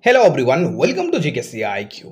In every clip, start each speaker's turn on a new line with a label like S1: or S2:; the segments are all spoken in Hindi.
S1: Hello everyone welcome to GKC IQ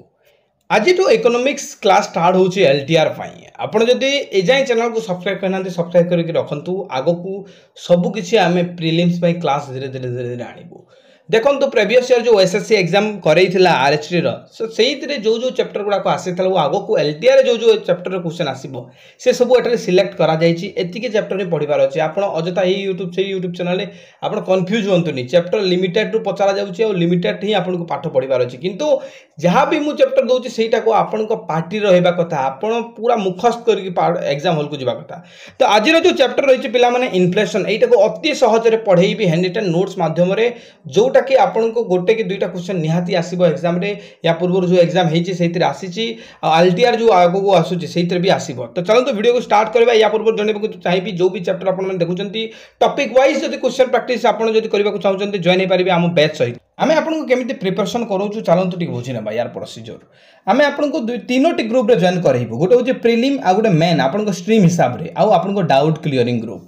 S1: आज तो इकोनॉमिक्स क्लास स्टार्ट होची एलटीआर पाई आपण जदी ए जाय चैनल को सब्सक्राइब करना सब्सक्राइब करके रखंतु आगो को सब किछि आमे प्रीलिम्स पाई क्लास धीरे धीरे आनिबो देखो तो प्रीवियस ईयर जो एसएससी एग्जाम करैथिला आरएचटी रो सो सेहितरे जो चैप्टर गुडा को आसीथला वो आगो को एलटीआर जो चैप्टर क्वेश्चन आसीबो से सब एटारे सिलेक्ट करा जायछि एतिके चैप्टर रे पढिबार अछि आपण अजता ही यूट्यूब चैनल रे आपण कंफ्यूज होंतुनी चैप्टर लिमिटेड रु पचारा जाउछि और लिमिटेड ही आपण को पाठ पढिबार अछि किंतु जहाँ भी मु चैप्टर दउछि सेटा को आपण को पार्टी रहबा कथा आपण पूरा मुखस्त करके एग्जाम हॉल को जिबा कथा तो आज जो चैप्टर रही पिला माने इन्फ्लेशन एटा को अति सहज रे पढेइबी हैंड रिटन नोट्स माध्यम रे जोटा कि आपण को गोटे कि दुईटा क्वेश्चन निहाती आसीबो एग्जाम रे या पूर्व जो एग्जाम हेछि सेहितरे आसीछि एलटीआर जो आगो को आसुछि सेहितरे भी आसीबो तो चलो तो वीडियो को स्टार्ट करबा या पूर्व जणेबा को चाहिबी जो भी चैप्टर आपण मन देखुचंती टॉपिक वाइज जदी क्वेश्चन प्रैक्टिस आपण जदी करबा को चाहुचंती जॉइन हे परिबे हम बैच सहित आमे आपण को केमिति प्रिपरेशन करूछु चलंतु टिक बुझि नेबा यार प्रोसीजर आमे आपण को तीनोटी ग्रुप रे जॉइन करहिबो गोटे होचे प्रीलिम आ गोटे मेन आपण को स्ट्रीम हिसाब रे आ आपण को डाउट क्लियरिंग ग्रुप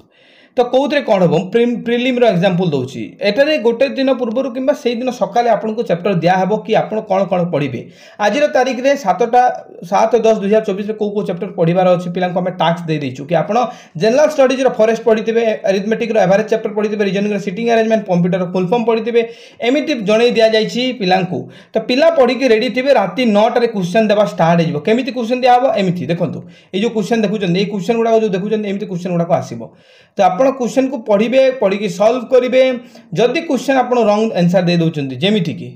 S1: तो कौन कौन हम प्रीलिम रो एग्जांपल दउछि एटारे गोटे दिन पूर्व किंबा से दिन सकाले आपन को चैप्टर दिया हेबो कि आपन कौन कौन पढ़िबे आज तारीख रे 7/10/2024 रे को चैप्टर पढ़िबार अछि पिला को हमें टास्क दे दैछु कि आपन जनरल स्टडीज रो फॉरेस्ट पढ़िथिबे अरिथमेटिक रो एवरेज चैप्टर पढ़िथिबे रीजनिंग रो सिटिंग अरेंजमेंट कंप्यूटर रो फुल फॉर्म पढ़िथिबे एमिति जणै दिया जाइछि पिला को तो पिला पढ़ी के रेडी थिबे राती 9 रे क्वेश्चन देबा स्टार्ट हेजबो केमिति क्वेश्चन दिया हेबो एमिति देखंतु ए जो क्वेश्चन देखुचन ए क्वेश्चन गुडा जो देखुचन एमिति क्वेश्चन गुडा को आसीबो तो आपण क्वेश्चन को पढ़िबे पढ़ी की सॉल्व करिवे जदि क्वेश्चन आपण रॉन्ग आंसर दे दोचंती जेमिति की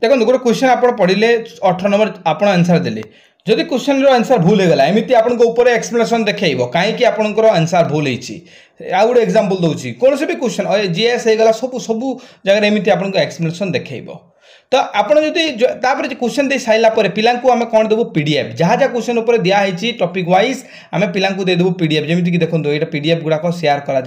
S1: देखो गोटे क्वेश्चन आपण पढ़िले 18 नंबर आपण आंसर देले जदि क्वेश्चन रो आंसर भूल हे गला एमिति आपण को ऊपर एक्सप्लेनेशन देखेइबो काहे कि आपण को आंसर भूल हेछि आ गुड एग्जांपल दोछि कोन से भी क्वेश्चन जीएस हे गला सब जगह एमिति आपण को एक्सप्लेनेशन देखेइबो तो आपड़ जब क्वेश्चन दे सारा पर पिला आम कौन देवु पीडीएफ जहाँ जहाँ क्वेश्चन उपर दिखाई टॉपिक वाइज आम पिला देदेबू पीडीएफ जमीक देखो ये पीडीएफ गुड़ाक शेयर कर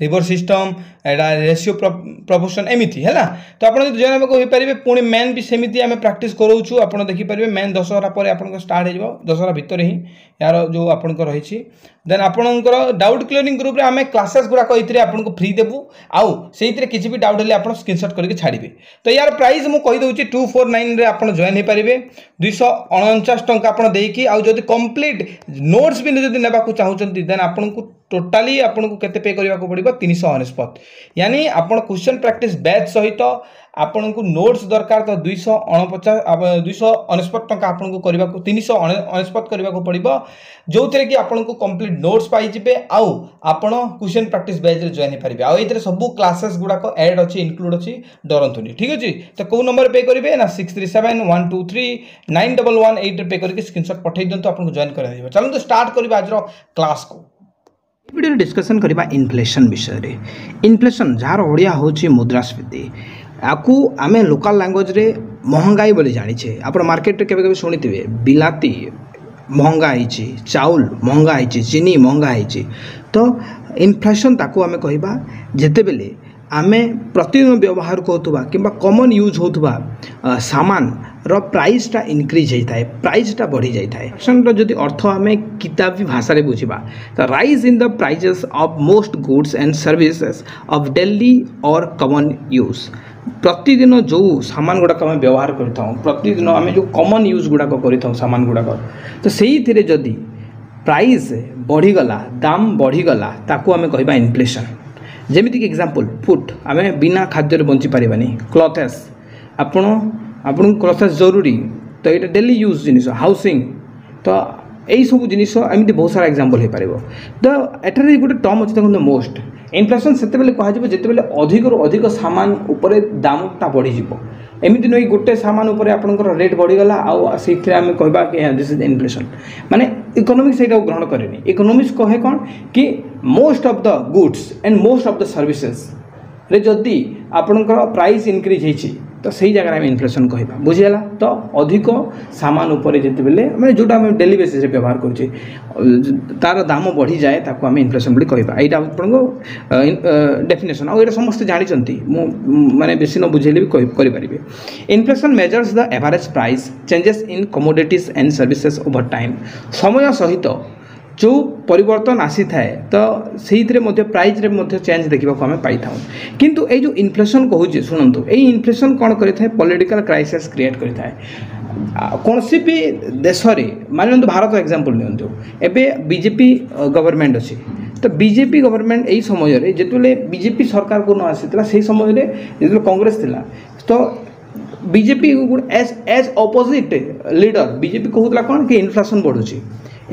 S1: रिवर सिस्टम एटा रेशियो प्रपोर्शन एमती है तो आप जन हो पारे पुणी मेन भी सेमती आम प्राक्ट करोचु आप देखिपारे मेन दशहरा पर आप स्टार्ट हो दशहरा भितर ही यार जो आपन रही देन आपणकर डाउट क्लियरिंग ग्रुप रे आम क्लासेस गुड़ाक आपको फ्री देवु आउ से किसी भी डाउट आप स्क्रीनशॉट करके छाड़े तो यार प्राइस मुझे कहीदे 249 आप जॉइन हो पारे 249 टंका आप देकी आदि कंप्लीट नोट्स भी जब ना चाहते देन आपन को टोटाली आपन को केते पे करबा को पड़िबो 349 यानी आपन क्वेश्चन प्रैक्टिस बैच सहित आपन को नोट्स दरकार तो 249 टंका आपन को करबा को 349 करबा को पड़िबो जो थे कि आपन को कंप्लीट नोट्स पाई जिबे आउ आपन क्वेश्चन प्रैक्टिस बैच रे जॉइन परिबे आ एतरे सब क्लासेस गुडा को ऐड अछि इंक्लूड अछि डरंतुनी ठीक अछि तो को नंबर पे करिवे ना 6371239118 पे करके स्क्रीनशॉट पठै दंतो आपन को जॉइन करा दिबो चलो तो स्टार्ट करबा आज रो क्लास को वीडियो डिस्कशन करबा इन्फ्लेशन विषय रे इन्फ्लेशन जार ओडिया होची मुद्रास्फीति आकु आमे लोकल लैंग्वेज रे महंगाई बोली जानी छे आपण मार्केट रे केबे केबे सुनिथिबे बिलाती महंगा आइछि चाउल महंगा आइछि चीनी महंगा आइछि तो इन्फ्लेशन ताकू आमे कहिबा जेते बेले आमे प्रतिदिन व्यवहार करथुबा किंबा कॉमन यूज होथुबा सामान रो प्राइस टा इंक्रीज होता है प्राइस टा बढ़ी जाता है इन्फ्लेशन रो जदि अर्थ आमे किताबी भाषा रे बुझिबा तो rise in the prices of most goods and services of daily और कॉमन यूज प्रतिदिन जो सामान गुड़ाक आम व्यवहार करता प्रतिदिन आम जो कॉमन यूज गुड़ाक कर सामान गुड़ाक तो से जदि प्राइस बढ़ीगला दाम बढ़ीगला ताकू आम कहबा इन्फ्लेशन जेमितिक एग्जांपल फूड आम बिना खाद्य बंची पारिबानी क्लथेस आपण क्लथेस जरूरी तो ये डेली यूज जिनिस हाउसिंग तो यही सब जिनिस एमती बहुत सारा एग्जांपल हो पार तो एठारे गोटे टर्म अच्छे देखो मोस्ट इन्फ्लेशन से कहुए जिते अधिक अधिक सामान उपरे दामटा बढ़ीज एमती नुह गोटे सामान उपर आपंकर रेट बढ़ीगला आम कहवा कि दिस इज इन्फ्लेशन माने इकोनॉमिक्स यहाँ ग्रहण करेनि इकोनॉमिक्स कहे कौन कि most of the goods and most of the services रे जदि आपंकर प्राइस इंक्रीज होती तो सही जगह आम इन्फ्लेशन कहवा बुझीगला तो अधिक सामान उपर जिते बेले मैंने जोटा आम डेली बेसिस व्यवहार करुचे तार दाम बढ़ी जाए ताको आम इन्फ्लेशन बोली कहवा यहाँ आपको डेफिनेशन आउ ये समस्त जानते माने बेसी न बुझेले भी करें inflation measures the average price changes in commodities and services over time समय सहित जो परिवर्तन आसी थाए तो से प्राइस रे चेंज देखा आम पाई था किंतु ये जो इन्फ्लेशन कहूँ शुणु ये इन्फ्लेशन कौन करें पॉलिटिकल क्राइसिस क्रिएट करें कौन सी भी देश में मान लो भारत एग्जांपल नियंतु एवं बीजेपी गवर्नमेंट अच्छी तो बीजेपी गवर्नमेंट यही समय जिते बीजेपी सरकार को न आसी से समय जो कांग्रेस थिला तो BJP as opposite leader BJP कहूला कौन कि इन्फ्लेशन बढ़ुची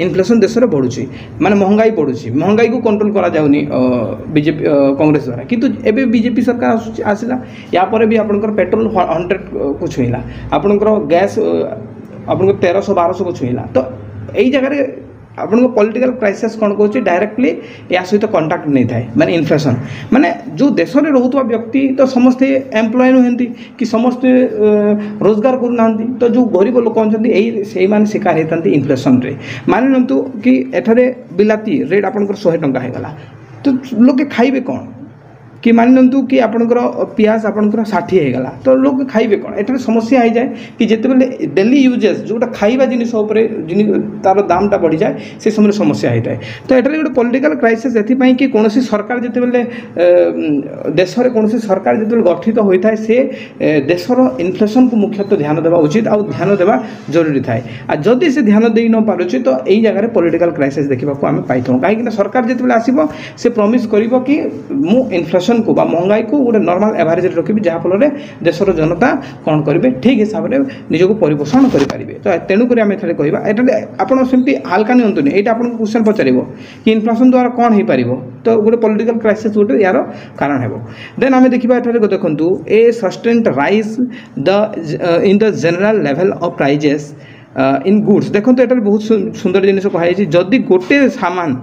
S1: इन्फ्लेशन देश में बढ़ुची माने महंगाई बढ़ुची महंगाई को कंट्रोल करा जाउनी बीजेपी कांग्रेस द्वारा किंतु एबे बीजेपी सरकार आसिला या पर भी आपनकर पेट्रोल 100 को छुईला आपनकर गैस आपनकर 1300-1200 को छुईला तो यही जगह आपन पॉलिटिकल क्राइसिस कौन कौन डायरेक्टली या सहित कंटाक्ट नहीं थाए माने इन्फ्लेशन माने जो देश में रोहुवा व्यक्ति तो समस्ते एम्प्लॉय नुहंती कि समस्ते रोजगार करूना तो जो गरीब लोक अच्छा यही से शिकार होता इन्फ्लेशन रे मान लो कि एठारे बिलाती रेट आपंकर 100 टंका होगला तो लोके खाइबे कौन कि मान लो कि आपंकर पियाज आपंकर 60 होगला तो लोग खाइबे कौन एठारे समस्या हो जाए कि जिते डेली यूजेस जोटा खाइबा जिनिस तार दामटा बढ़ी जाए से समय समस्या होता है तो एठारे गोटे पॉलिटिकल क्राइसिस एथिपाई कि कौन सरकार जिते देश में कौन सरकार जिते गठित होता है से देशर इन्फ्लेशन को मुख्यतः ध्यान देवा उचित आ ध्यान देवा जरूरी थाए आ जदि से ध्यान दे न पारुछि तो यही जगह पॉलिटिकल क्राइसिस देखा आम पाई कहीं सरकार जिते आसो से प्रॉमिस करिवो कि मु इन्फ्लेशन को बा महंगाई को गोटे नॉर्मल एवरेज रखी जहाँफल देशर जनता कौन करेंगे ठीक हिसाब से निजक परिपोषण करेंगे तो तेणुक आम एठारे कहवा एठारे आपड़ सेमती हल्का नियंतुनि एटा आपको क्वेश्चन पचार कि इन्फ्लेशन द्वारा कौन हो पार तो गोटे पॉलिटिकल क्राइसिस गोटे यार कारण है देन आम देखा एठारे देखु a sustained rise in the general level of prices in goods देखो एटारे बहुत सुंदर जिनिस कहुई जदि गोटे सामान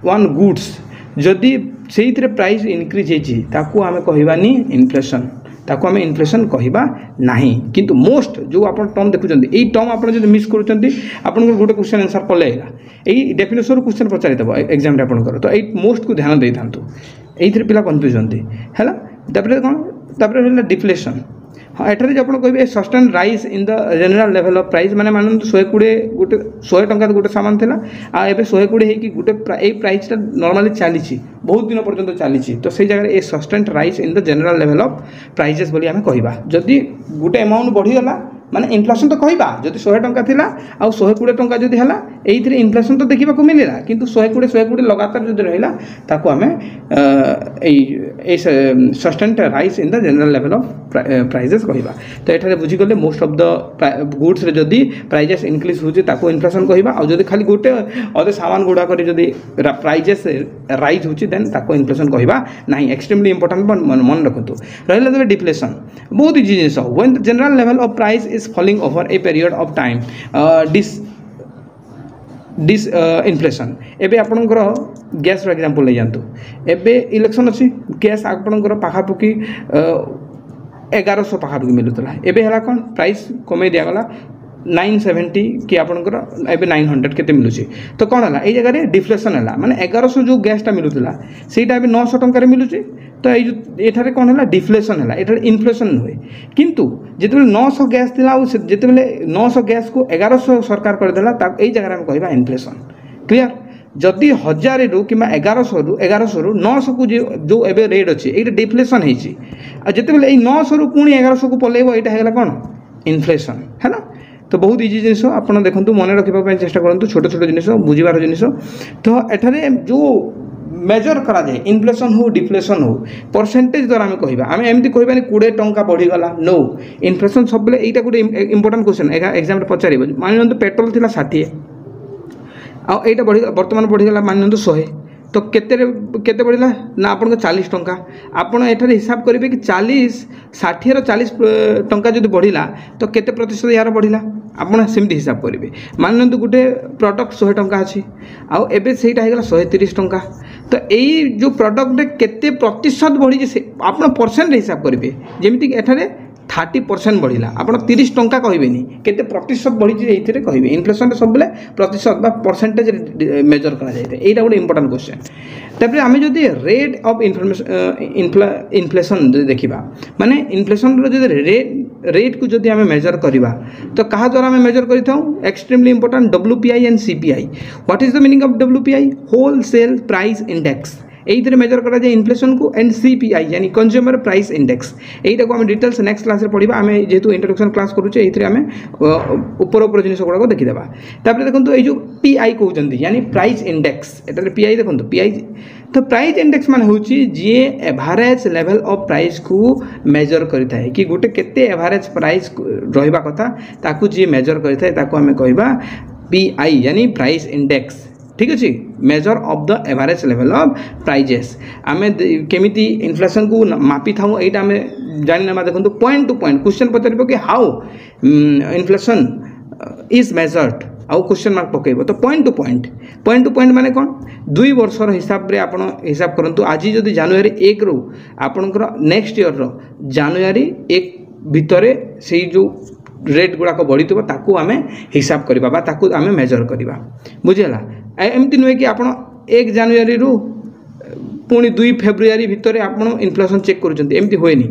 S1: वन गुड्स जदि से प्राइस इनक्रीज होती आम कहवानी इन्फ्लेशन ताको आम इन्फ्लेशन कहवा नहीं किंतु मोस्ट जो आप टर्म देखुं यही टर्म आप मिस कर गोटे क्वेश्चन आंसर पले यही डेफिनेशन क्वेश्चन पचारिदेव एग्जाम आपंकर तो यही मोस्ट को ध्यान दे था ये पिला कन्फ्यूज होती है कौन डिफ्लेशन हाँ एठारे आप कहे sustain rise in the general level of price माने मान 120 गोटे 100 टंका गोटे सामान थिला आ एबे 120 हेकि गोटे ए प्राइसटा नॉर्मली चली बहुत दिन पर्यंत चली तो से जगह a sustain rise in the general level of prices बोली आमे कहिबा जदि गोटे अमाउंट बढ़ीगला माने इन्फ्लेशन तो कहवा जदि 100 टंका थिला आ 120 टंका जदि हला एइथिरे इन्फ्लेशन तो देखा मिलला किंतु 120 लगातार जदि रहिला ताको आमे a sustain rise in the general level of prices कहवा तो एठारे बुझी गले मोस्ट ऑफ द गुड्स रे जदि प्राइजेस इंक्रीज होची ताको इन्फ्लेशन कहवा आ जदि खाली गोटे अदे सामान गुडा करे जदि प्राइजेस राइज होची देन ताको इन्फ्लेशन कहवा नहीं एक्सट्रीमली इंपोर्टेंट मन रखतु रहिला तबे डिफ्लेशन बहुत इजी जिनिस when the general level of price is falling over a period of time inflation एबे आपनकर गैस एग्जांपल ले जानतु एबे इलेक्शन अच्छी गैस आपनकर पाखापुकी 1100 पाखापुकी मिलुतला एबे हला कोन प्राइस कमे दिया गला 970 कि आपनकर एबे 900 केते मिलुची तो कोन हला ए जगह रे डिफ्लेशन हला माने 1100 जो गैसटा मिलुतला सेटा एबे 900 टंका रे मिलुची तो ये जो एठारे कौन है डिफ्लेशन है एठारे इन्फ्लेशन नुहे किंतु जिते 900 गैस थिला जिते 900 गैस को 1100 सरकार करदेला यही जगह में कहवा इन्फ्लेशन क्लियर जदि 1000 रु कि 1100 रु 900 को जो एबे रेट अच्छी ये डिफ्लेशन होती जिते 900 रु पुणी 1100 को पलैब यहाँ कौन इन्फ्लेशन है ना तो बहुत इजी जिनिस आप देखो मन रखा चेष्टा करूँ छोट छोट जिनिस बुझार जिनिस तो एठारे जो मेजर करा जाए इन्फ्लेशन हो डिफ्लेशन हो परसेंटेज द्वारा आम कहवा आम एमती कहबानी 20 टंका बढ़ीगला नो इन्फ्लेशन सब बेले यहाँ गोटे इंपोर्टेंट क्वेश्चन एग्जाम पचार मान लो पेट्रोल थी 60 आईटा बढ़ी बर्तमान बढ़ीगला मान लो 100 तो केते बढ़ला ना आपन 40 टंका आपन एठारे हिसाब करेंगे कि 60 40 टंका जब बढ़ला तो केते प्रतिशत यार बढ़ला आपन सेमती हिसाब करेंगे मान लो गोटे प्रोडक्ट 100 टंका अच्छी आउ एबे सेटा हेगला 130 टंका तो यही जो प्रोडक्ट केते प्रतिशत बढ़ी आप परसेंट हिसाब करेंगे जमीती एठारे 30% बढ़ला आप 30 टंका कहबेनी केते प्रतिशत बढ़ी ये कहे इन्फ्लेशन सब बेले प्रतिशत बा परसेंटेज मेजर करा जाए एटा गोटे इंपोर्टेंट क्वेश्चन तापर आम जो रेट ऑफ इन्फ्लेशन देखा माने इन्फ्लेशन जो रेट रेट को जदि आम मेजर करवा तो क्या द्वारा आम मेजर कर extremely important WPI and CPI। What is the meaning of WPI? Wholesale price index. यही मेजर करा जाए इन्फ्लेशन को। एंड CPI यानी कंज्यूमर प्राइस इंडेक्स। यहीटा को आम डिटेल्स नेक्स्ट क्लास पढ़ा। आम जेहेतु इंट्रोडक्शन क्लास करुचे ये आम ऊपर जिन गुड़ाक देखीदे। तापर देखो ये PI कहते यानी प्राइस इंडेक्स। एटार PI देखो PI तो प्राइस इंडेक्स मान हूँ जी एवरेज लेवल ऑफ प्राइस को मेजर करें कि गोटे केते एवरेज प्राइस रहा कथा ताकू जी मेजर करें ताकू आम कहवा PI यानी प्राइस इंडेक्स। ठीक अच्छे measure of the average level of prices. आम केमिति इन्फ्लेशन को मापी था यहाँ आम जानी ना। देखो पॉइंट टू पॉइंट क्वेश्चन पचार कि हाउ इन्फ्लेशन इज मेजर्ड आउ क्वेश्चन मार्क पकेब तो पॉइंट टू पॉइंट माने कौन 2 वर्षर हिसाब रे आपण हिसाब करंतु। आज जदि जनवरी 1 रु आपणकर नेक्स्ट ईयर रो जनवरी 1 भितर से जो रेट गुड़ाक बढ़ी ताकू आम हिसाब करवा ताकू आम मेजर करवा। बुझीगला एमती नुहे कि आपड़ 1 जनवरी रु पुणी 2 फेब्रुआरी भितर आपड़ इन्फ्लेशन चेक करमती होएनी।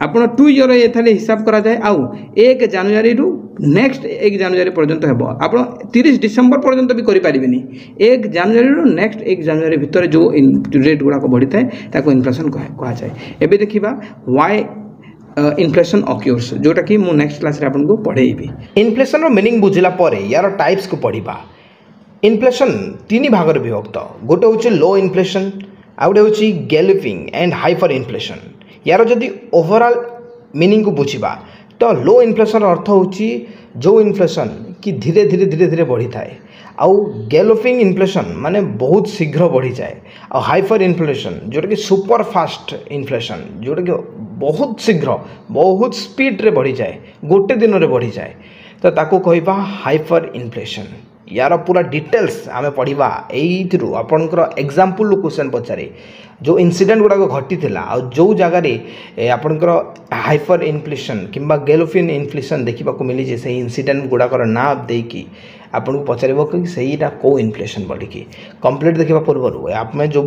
S1: आपड़ 2 ईयर ये हिसाब करा जाए आउ 1 जनवरी रु नेक्स्ट 1 जनवरी पर्यंत हेब। आप 30 डिसेम्बर पर्यंत भी करें 1 जनवरी रु नेक्स्ट 1 जनवरी भितर जो रेट गुड़ाक बढ़ी था इन्फ्लेशन कह जाए। एबे देखिबा व्हाई इन्फ्लेशन ऑक्योर्स जोटा कि मु नेक्स्ट क्लास रे आपन को पढ़ेइबी। इन्फ्लेशन रो मीनिंग बुझिला परे यार टाइप्स को पढ़िबा। इन्फ्लेशन 3 भाग रे विभक्त। गोटे होची लो इन्फ्लेशन आ गोटे होची गैलोपिंग एंड हाइपर इन्फ्लेशन। यार जदि ओवरऑल मीनिंग को बुझिबा तो लो इन्फ्लेशन अर्थ होची जो इन्फ्लेशन कि धीरे धीरे धीरे धीरे बढ़ी थाए। आउ गैलोपिंग इन्फ्लेशन माने बहुत शीघ्र बढ़ी जाए। आ हाइपर इन्फ्लेशन जोटा कि सुपर फास्ट इन्फ्लेशन जोटा कि बहुत शीघ्र बहुत स्पीड रे बढ़ी जाए गोटे दिन रे बढ़ी जाए तो ताको कहबा हाइपर इन्फ्लेशन। यार पूरा डिटेल्स आमे पढ़िबा। एइथिरु आपनकर एग्जांपल क्वेश्चन पचारे जो इनसीडेंट गुड़ाक घटी आ जो जगह आपनकर हाइपर इन्फ्लेशन किंबा गैलोपिंग इन्फ्लेशन देखा मिली से इनसीडेंट गुड़ाकर ना देकी आपन को पचार कि सहीटा कौ इन्फ्लेशन बोलिकी कंप्लीट देखा पूर्व आप जो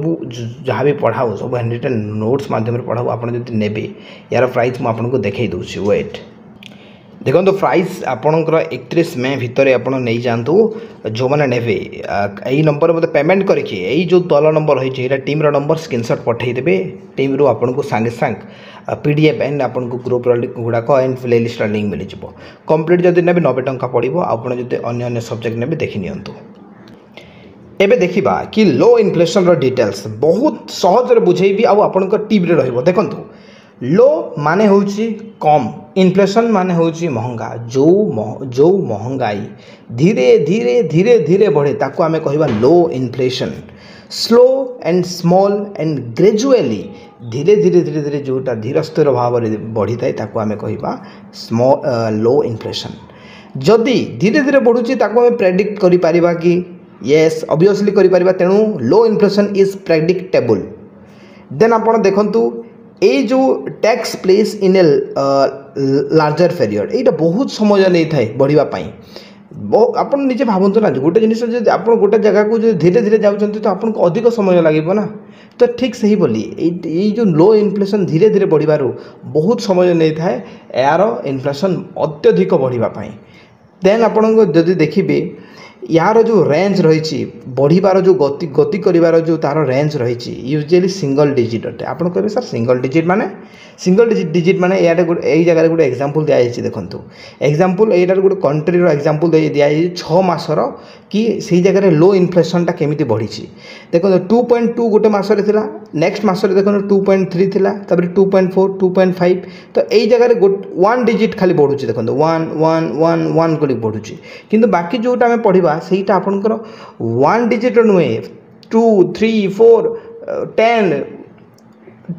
S1: जहाँ भी पढ़ाऊ सब हैंडरिटन नोट्स माध्यम पढ़ाऊ आप ने यार प्राइस मुझे देखई दूसरी वेट देखो तो प्राइस आपणकर 31 मई भितर आप नहीं जातु जो मैंने ने यही नंबर मतलब पेमेंट करके यही जो दल नंबर है टीम नंबर स्क्रीनशॉट पठेदेवे टीम रू आपन को सांगे सांग PDF एंड आपन को ग्रुप गुड़ाक एंड प्ले लिस्ट लिंक मिल जाव कंप्लीट जब ने 90 टंका पड़ो आप अन्य सब्जेक्ट ने देखी नियंतु। एबे देखिबा कि लो इन्फ्लेशन रो डिटेल्स बहुत सहज रे बुझेबी आ आपन टीम रे रहइबो। देखंतु लो माने होची कम इन्फ्लेशन माने होची महंगा जो महंगाई धीरे धीरे धीरे धीरे बढ़े ताको आमे कहबा low inflation. Slow and small and gradually धीरे धीरे धीरे धीरे जोटा धीर स्थिर भाव में बढ़ी थाए ताको आमे कहबा लो इन्फ्लेशन। जदि धीरे धीरे बढ़ुची ताको आमे प्रेडिक्ट करि परिबा कि यस ऑब्वियसली करि परिबा तेणु लो इन्फ्लेशन इज प्रेडिक्टेबल। देन आपण देखंतु ये जो tax place in a larger period यहाँ बहुत समय नहीं थाए बढ़ापी। आप निजे भावतु ना गोटे जिन आप गोटे जगह को धीरे धीरे जाऊँ तो आपको अधिक समय लगे ना तो ठीक से ही बोली ये जो लो इन्फ्लेशन धीरे धीरे बढ़िबारु बहुत समय नहीं थाए यार इन्फ्लेशन अत्यधिक बढ़ापी। देन आपको जदि देखिए यार जो रेंज रही बढ़िबार जो गति करिबार जो तार रेंज रही यूजुअली सिंगल डिजिट अटे। आप कहे सर सिंगल डिजिट माने या जगह गोटे एग्जांपल दिया जाए। देखो एग्जांपल यार गोटे कंट्री रो एग्जांपल दि जाए 6 मासर कि सही जगह लो इन्फ्लेशनटा केमिति बढ़ी। देखो 2.2 गोटे मसरे थिला नेक्स्ट मसरे देखो 2.3 थिला तापर 2.4 2.5 तो यही जगह 1 डिजिट खाली बढ़ुची। देखो 1 1 1 1 को बढ़ुची किंतु बाकी जोटा आम पढ़ा सहीटा आपनकर 1 डिजिट नुहे 2 3 4 10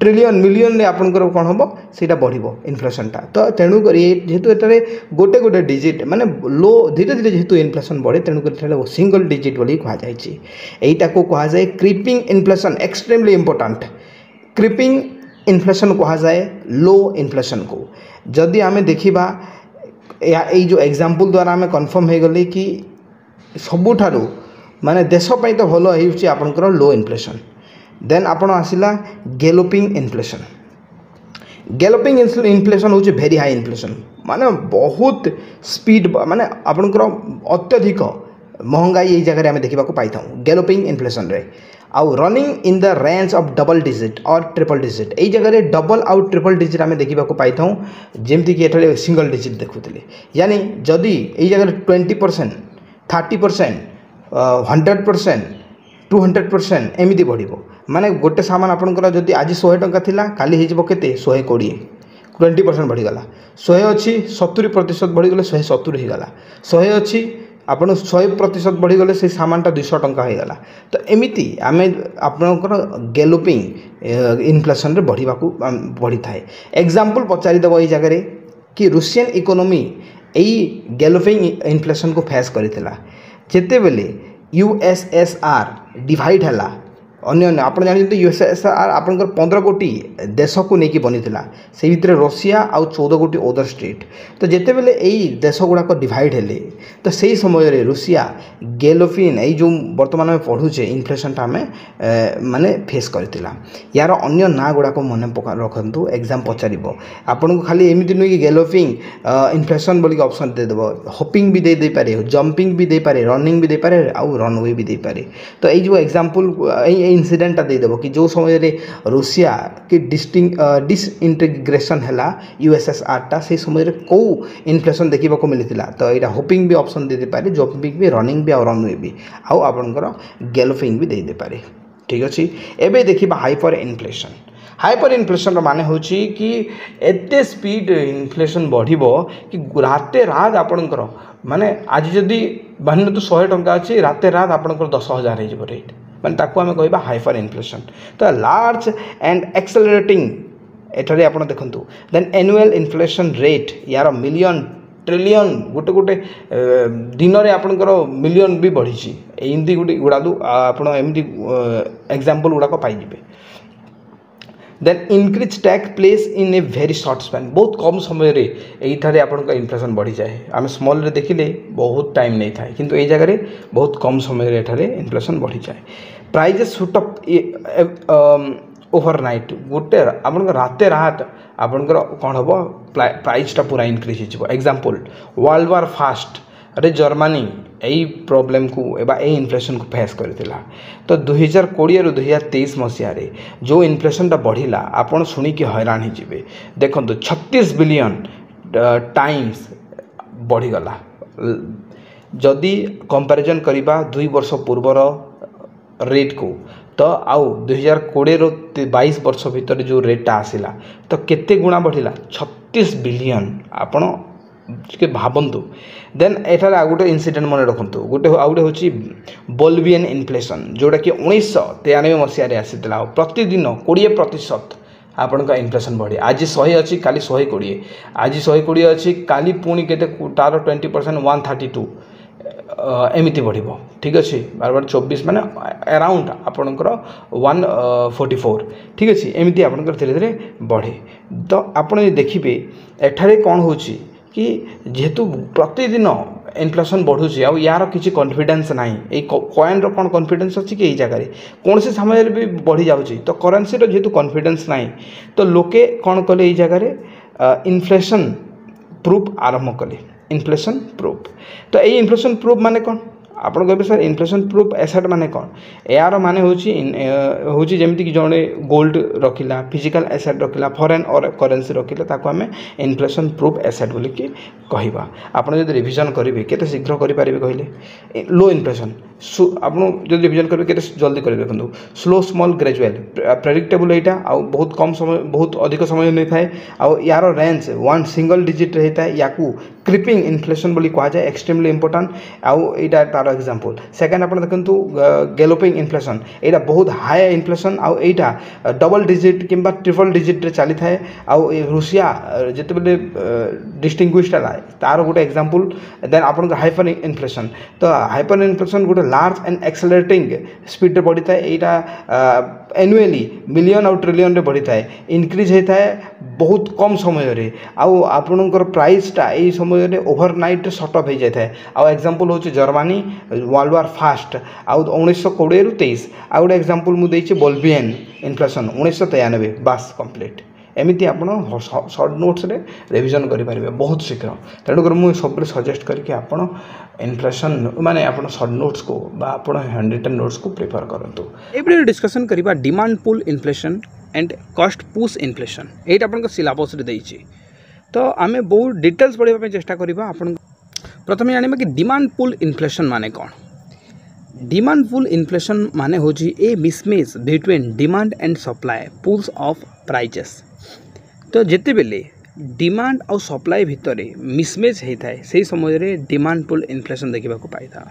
S1: ट्रिलियन मिलियन आपनकर कौन हम सीटा बढ़ो इन्फ्लेशनटा। तो तेणुक जेहेतु ये गोटे गोटे डिजिट माने लो धीरे धीरे जेहेतु इन्फ्लेशन बढ़े तेणुक सिंगल डिजिट बोली कहुए। यहीटा को कहुए creeping inflation extremely important. Creeping inflation कहुए लो इन्फ्लेशन को। जदि आम देखा यही जो एग्जांपल द्वारा आम कन्फर्म हो गली कि सबुठारु माने देशपाई तो भल होकर लो इन्फ्लेशन। देन आपण आसिला गैलोपिंग इन्फ्लेशन। गैलोपिंग इनफ्लेशन हूँ भेरी हाई इनफ्लेशन माने बहुत स्पीड माने आपनकर अत्यधिक महंगाई ये जगह आम देखा पाई था गैलोपिंग इनफ्लेशन रे आउ running in the range of double digit और ट्रिपल डिजिट यही जगह डबल आउ ट्रिपल डिजिट आम देखा पाई था जमती कि एठारे सिंगल डिजिट देखुले यानी जदि यही जगह 20% 30% 100% 200% एमती बढ़ माने गोटे सामान आपंकर जदि आज 100 टंका थिला काली हो केते 120 20% बढ़ीगला 100 अच्छी 70% बढ़ीगले 170 होगा 100 अच्छी आपन 100% बढ़ीगले से सामानटा 200 टंका होगा तो एमती आम आपंकर गैलोपिंग इनफ्लेशन रे बढ़ी थाए एग्जांपल पचारिदेव ये जगह कि रूसियन इकोनॉमी यही गैलोपिंग इनफ्लेशन को फेस करथिला जेते बेले यूएसएसआर डिवाइड है अन्य आप जानते यूएसएसआर आपंकर 15 कोटी देश को लेकिन बनी से भितर रशिया आउ 14 कोटी अदर स्टेट तो जिते बेले यही देश गुड़ाक डिवाइड हेले तो सही समय रे रूसिया गैलोपिन यही जो बर्तमान में पढ़ुचे इनफ्लेशनटा आम माने फेस करथिला यार अन्य ना गुड़ाक मन रखु एग्जाम पचार आपन को खाली एमती नुह कि गैलोपिंग इनफ्लेशन बोलिक ऑप्शन देदेव हॉपिंग भी दे पारे जंपिंग भी दे पारे रनिंग भी दे पारे आउ रनवे भी दे पारे तो यही जो एग्जांपल इनसीडेंटा देदेव कि जो समय रे रूसिया की डिसइंटीग्रेशन है यूएसएसआर टा से समय रे कौ इनफ्लेशन देखा मिलता तो यहाँ होपिंग भी ऑप्शन दे पारे जंपिंग भी रनिंग भी और रनवे भी आउ आपंकर गैलोपिंग भी दे पारे ठीक अच्छे एवं देखा हाइपर इनफ्लेशन हाइपर इनफ्लेशन माने होची कि एते स्पीड इनफ्लेशन बढ़िबो कि राते रात आपणकर माने आज जदि बाहन तो 100 टंका अच्छी राते रात आपणकर 10,000 हो रेट माने ताकू आमे कहबा हाइपर इनफ्लेशन तो लार्ज एंड एक्सेलरेटिंग एठारे आपण देखंतु देन एनुअल इनफ्लेशन रेट यार मिलियन ट्रिलियन गोटे गोटे दिन में आपंकर मिलियन भी बढ़ी एमती गोटे गुड़ा आप एग्जांपल गुड़ाक पाइबे then increase tax place in a very short span बहुत कम समय रे यही आपंकर इनफ्लेशन बढ़ी जाए आम स्मॉल रे देखिले बहुत टाइम नहीं था किंतु ये जगह बहुत कम समय रे एठारे इनफ्लेशन बढ़ी जाए प्राइजेस शूट अप ओवरनाइट गोटे आप राते रात आपंकर कौन हम प्राइसटा पूरा इनक्रीज हो एग्जांपल वर्ल्ड वार फास्ट अरे जर्मनी यही प्रोब्लेम को एवं यही इनफ्लेशन को फेस करथिला तो 2020 रु 2023 मसीह जो इनफ्लेशनटा बढ़िला आपन शुणिकी हैरान हो जिवे देखो 36 बिलियन टाइम्स बढ़ीगला जदि कंपैरिजन करिबा 2 वर्ष पूर्वर रेट को तो आउ 2020 रु 22 वर्ष भितर जो रेटा आसिला तो केते गुणा बढ़िला 36 बिलियन आपण के भावतु देन एठार आ गोटे इनसीडेंट मन रखु गोटे आउ गोटे हूँ बोल्वियन इनफ्लेशन जोटा कि 1993 मसीह आसीला प्रतिदिन 20% आपण का इनफ्लेशन बढ़े आज 100 अच्छी काली 120 आज 120 अच्छी काली पुणी के तार 20% 132 एमती बढ़ ठीक अच्छे बार बार 24 माने अराउंड आपणकर 144 ठीक अच्छे एमती आपणकर धीरे धीरे बढ़े तो आपड़ देखिए एठारे कौन हो कि जेहेतु प्रतिदिन इनफ्लेशन बढ़ुची आ यार किसी कॉन्फिडेंस ना कॉइन रो कौन कॉन्फिडेंस अच्छी कि यही जगह कौन से समय भी बढ़ी जाऊँगी तो करेन्सी जेहेतु कॉन्फिडेंस ना तो लोके कौन कले यही जगह इनफ्लेशन प्रूफ आरंभ कले इनफ्लेशन प्रूफ तो यही इनफ्लेशन प्रूफ माने कौन आप कहे सर इनफ्लेशन प्रूफ एसेट माने कौन यार माने हूँ जमीक जड़े गोल्ड रखिला फिजिकल एसेट रखिला फॉरेन और करेन्सी रखिले ताको आमे इनफ्लेशन प्रूफ एसेट बोली कि कहवा आप रिविजन करेंगे केते शीघ्र करेंगे कहले लो इनफ्लेशन आप रिविजन करेंगे केते जल्दी करेंगे देखो स्लो स्मॉल ग्रेजुअल प्रेडिक्टेबल यहाँ आउ बहुत कम समय बहुत अधिक समय नहीं थाए आउ यार रेंज 1 सिंगल डिजिट रहता है या क्रिपिंग इनफ्लेशन बोली कह जाए एक्सट्रीमली इंपोर्टेंट आउ यहाँ तार एग्जांपल सेकेंड आप देखो गैलोपिंग इनफ्लेशन यहाँ बहुत हाई इनफ्लेशन आउ यहाँ डबल डिजिट किंबा ट्रिपल डिजिट रे चली थाए आउ रूसिया जिते बेले डिस्टिंग्विश्ड है तार गोटे एग्जांपल देन आप हाइपर इनफ्लेशन तो हाइपर इनफ्लेशन गोटे लार्ज एंड एक्सेलरेटिंग स्पीड बढ़ी थाए यहाँ एनुअली मिलियन आउ ट्रिलियन रे बढ़ी थाए इनक्रीज होता है बहुत कम समय रे आउ आपणकर प्राइसटा यही समय रे ओवरनाइट सटअप हो जाए आउ एग्जांपल हूँ जर्मनी वर्ल्ड वार फास्ट आउ 1920 रु 23 आउ गोटे एग्जांपल मुझे बोल्वियन इनफ्लेशन 1993 बास कंप्लीट एमती आप सर्ट नोट्स रे रिविजन करेंगे बहुत शीघ्र। तेणुकर मुझे सब सजेस्ट करके आप इन्फ्लेशन माने आप सर्ट नोट्स को आप हैंड रिटन नोट्स को प्रिफर करूँ। ये डिस्कसन करवा demand pull inflation and cost push inflation ये आप सिलेबस देती। तो आम बहुत डिटेल्स पढ़ाई चेष्टा करवा। आप प्रथम जाना कि डिमांड पुल इन्फ्लेशन माने कौन। डिमांड पुल इन्फ्लेशन माने होची a mismatch between demand and supply pulls of prices. तो जिते बेले डिमांड और सप्लाई भितर मिसमैच होता है से समय रे डिमांड पुल इन्फ्लेशन देखा पाई था।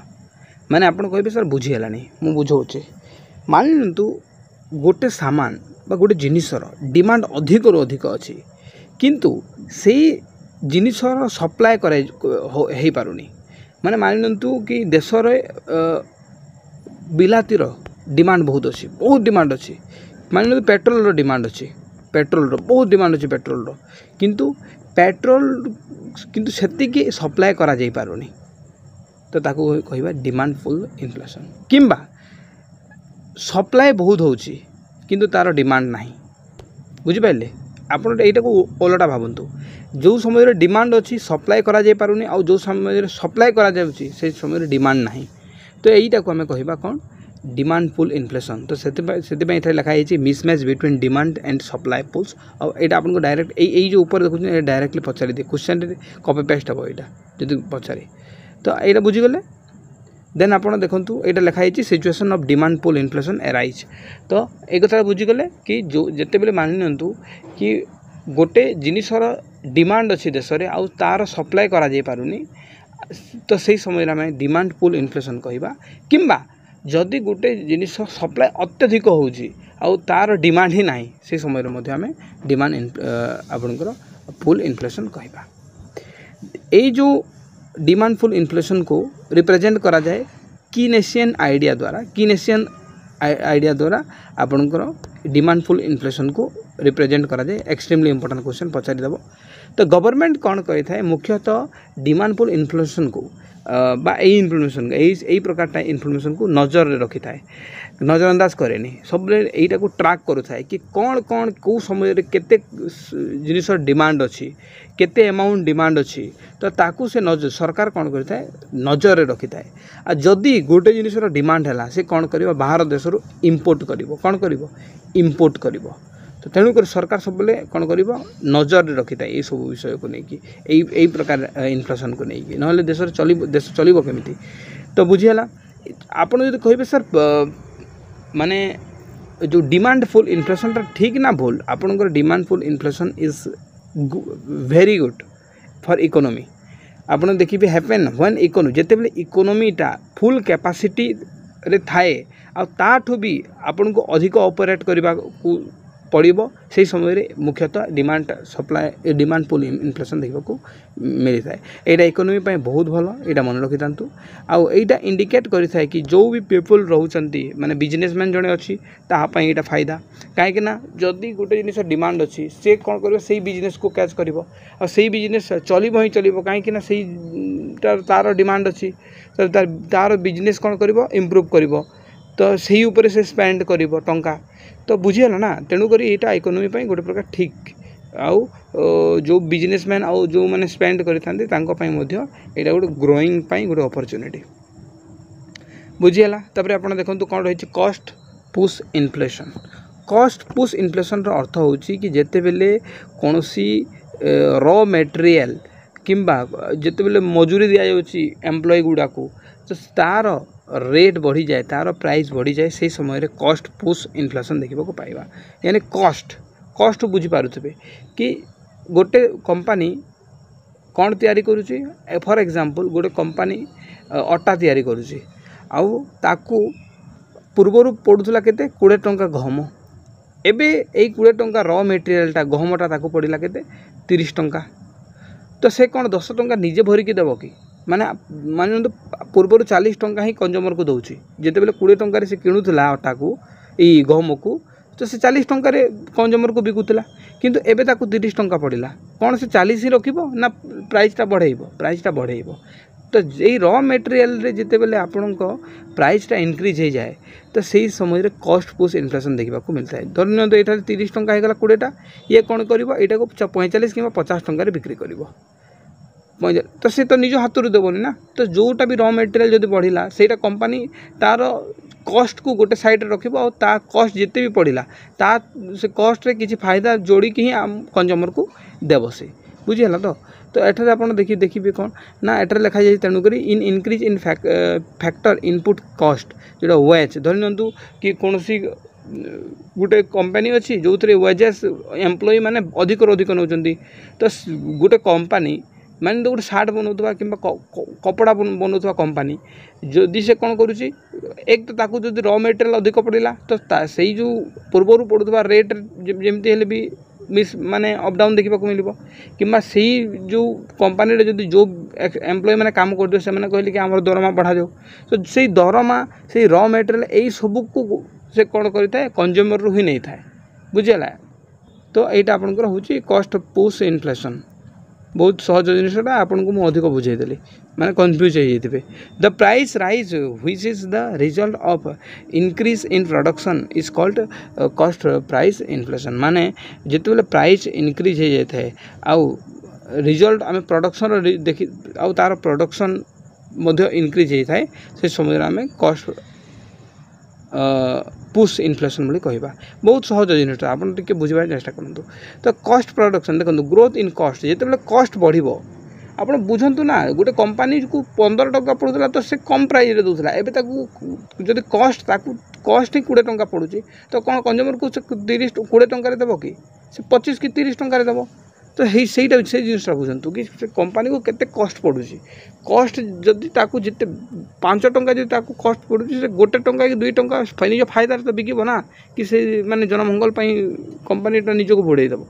S1: माने आपण कहबे सर बुझीगलानी मु बुझाऊे। मान लु गोटे सामान बा गोटे जिनिसर डिमांड अधिक रू अधिक अच्छी किंतु से जिनिसर सप्लाई हो पारुनी। माने मान लु कि देश बिलातीर डिमांड बहुत अच्छी बहुत डिमांड अच्छी। मान लो पेट्रोल डिमांड अच्छी पेट्रोल बहुत डिमांड अच्छी पेट्रोल किंतु पेट्रोल किंतु सेतिकी सप्लाई करा जाई पारुनी। तो ताको कहबा डिमांड पुल इन्फ्लेशन। किंबा सप्लाई बहुत होची किंतु तार डिमांड नाही। बुझी पाइले आपण एटा को ओलटा भाबंतु जो समय डिमांड अच्छी सप्लाई करा जाई पारुनी आ जो समय सप्लाई करा जाउची से समय डिमांड नाही। तो यहीटा को आम कहवा कौन डिमांड पुल इन्फ्लेशन। तो से लिखाई है mismatch between demand and supply pulls. और यहाँ आपको डायरेक्ट यही जो ऊपर देखुन डायरेक्टली पचारि दिए क्वेश्चन कॉपी पेस्ट हम यहाँ जो पचारे। तो यहाँ बुझीगले देन आप देखूँ यहाँ लिखाई situation of demand pull inflation arise. तो एक कथा बुझीगले कि जो जिते बेले मानि नियंतु कि गोटे जिनिसर डिमांड अच्छी देश में आउ तार सप्लाई करा जाई पारुनी तो सही समय आम डिमांड पुल इन्फ्लेशन कहवा। किंबा जदि गोटे जिनिस सप्लाई अत्यधिक होउची आउ तार डिमांड ही नाही से समय आम डिमांड आपनकर पुल इन्फ्लेशन कहवा। यही जो डिमांड पुल इन्फ्लेशन को रिप्रेजेंट करा जाए कीनेशियन आइडिया द्वारा आपनकर डिमांड पुल इन्फ्लेशन को रिप्रेजेंट करा जाए। एक्सट्रीमली इंपोर्टेंट क्वेश्चन पचारि देबो। तो गवर्नमेंट कौन कही था मुख्यतः डिमांड पुल इन्फ्लेशन को इन्फ्लेशन यही प्रकार इन्फ्लेशन को नजर रखी था नजरअंदाज कैनि सब यहीटा को ट्रैक करुए कि कौन कौन कौ समय केते जिनिस डिमांड अच्छी केते अमाउंट डिमांड अच्छी। तो ताकू से नजर सरकार कौन करें नजर रखी था। आ जदि गोटे जिनिस डिमांड है से कौन कर बाहर देश इम्पोर्ट कर कौन कर इम्पोर्ट कर। तो तेणुक सरकार सब कौन कर नजर रखी था ये सब विषय को लेकिन यही प्रकार इन्फ्लेशन को लेकिन ना देश चलो केमी। तो बुझीगला आपड़ जो कहे सर माने जो डिमांड पुल इन्फ्लेशन ठीक ना भूल आपनकर demand pull inflation is very good for economy. आपन देखिए हैपेन व्हेन इकोनॉमी जिते बेले इकोनॉमीटा फुल कैपेसिटी रे थाए आ ताठू भी आपन को अधिक ऑपरेट करबा को पड़ो से समय मुख्यतः demand supply demand pull inflation देखा मिली था। यहाँ इकोनॉमी पे बहुत भल यहाँ मन रखी था। आईटा इंडिकेट करें कि जो भी पीपुल रोचंती माने बिजनेसमैन जड़े अच्छी तापाई यहाँ फायदा कहीं जदि गोटे जिनिस डिमांड अच्छी से कौन कर से बिजनेस को कैच कर बिजनेस चलो ही चलो कहीं से तार डिमांड अच्छी तो तार बिजनेस कौन कर इम्प्रूव कर तो सही ऊपर से स्पेंड कर टंका। तो बुझीगला ना तेणुक यहाँ इकोनॉमी पे गोटे प्रकार ठीक आउ जो बिजनेसमैन आउ जो मैंने स्पेंड करता गोटे ग्रोइंग गोटे अपॉर्चुनिटी बुझीगला। तापर आप देखो कौन रही cost push inflation. Cost push inflation अर्थ हो कि जिते बेले कौन सी रॉ मटेरियल किंबा जिते बेले मजूरी दि जाऊँगी एम्प्लॉय गुड़ा को तो तार रेट बढ़ी जाए तार प्राइस बढ़ी जाए से समय रे कॉस्ट पुश इन्फ्लेशन देखा पाइबा। यानी कॉस्ट बुझी पारुथिबे कि गोटे कंपनी कौन तैयारी करुची फॉर एग्जांपल गोटे कंपनी अटा तैयारी करुची आउ ताकू पूर्वर पड़ूला केते 20 टंका गहम एबे एई 20 टंका रॉ मटेरियलटा गहमटा ताकू पड़िला केते 30 टंका। तो से कौन 10 टंका निजे भरिकी देव कि माने मान पूर्वर 40 टंका ही कंज्यूमर को दौर जिते बेले 20 टंका से किणुला अटा को ई गहम को तो से 40 टंका कंज्यूमर को बिकुला किंतु एबे ताकू 30 टंका पड़िला कौन से 40 ही रखिबो ना प्राइसटा बढ़ेइबो तो यही र मटेरियल रे जिते बेले आपण प्राइसटा इनक्रिज हो जाए तो सही समय कॉस्ट पुश इन्फ्लेशन देखा मिलता है। धरनियंतु ये 30 टंका होगा 20टा ये कौन कर यहाँ को 45 कि 50 टंकार बिक्री कर तो सी तो निज हाथ रू देवनी ना। तो जोटा भी र मटेरियल जब बढ़ला से कंपनी तार कॉस्ट को गोटे साइड रखिब और ता कॉस्ट जिते भी पड़ला ता से कॉस्ट रे किसी फायदा जोड़ी ही कंज्यूमर को देव से बुझीगला। तो एठारे आप देखिए कौन ना एठारे लिखा जाए तेणुक in increase in factor input cost जोटा वेज धरनियंतु कि कौन सी गोटे कंपनी अच्छी जो थे वेजेस एम्प्लॉई मैंने अधिक नौ तो गोटे कंपनी मैंने तो गोटे सार्ट बनाऊा कि कपड़ा बनाऊा कंपनी जदि से कौन करुच्ची एक तो ताकू जो र मटेरियल अधिक पड़ा तो से जो पूर्वर पड़ुवा रेट जमी भी मिस माने अप डाउन देखा मिल कि से जो कंपनी जो जो एम्प्लॉय मैंने काम कर से कहले कि आम दरमा बढ़ा जाओ तो से दरमा से र मटेरियल यही सब को से कौन करें कंज्यूमर रू ही नहीं था बुझेगा। तो यहाँ आपंकर हूँ कॉस्ट पुश इन्फ्लेशन बहुत सहज जिनसा आपन को अधिक बुझेदेली मैंने कन्फ्यूज हो the price rise which is the result of increase in production is called cost price inflation माने जिते बेले प्राइस इंक्रीज हो जाता है आउ रिजल्ट आम प्रोडक्शन देखी आउ तार प्रोडक्शन इंक्रीज होता है से समय आम कॉस्ट पुश इन्फ्लेशन बोली कहवा बहुत सहज जिनिस आप बुझे चेष्टा करूँ। तो कॉस्ट प्रोडक्शन देखो ग्रोथ इन कॉस्ट जिते कॉस्ट बढ़ आप बुझंतु ना गोटे कंपनी को 15 टंका पड़ूला तो से कम प्राइस दूसरा एवं जब कॉस्ट कॉस्ट ही 20 टंका पड़ुची तो कौन कंज्यूमर को 20 टंकार देव कि 25 कि 30 टंकार देव तो से जिनसा बुझंतु कि कंपनी को केते कॉस्ट पड़ुची कॉस्ट जदि ताकू जिते 5 टंका जब ताकू कॉस्ट पड़ुची से 1 टंका कि 2 टंका निज फायदा तो बिकिब ना कि से माने जनमंगल कंपनीटा निजक बढ़े देव।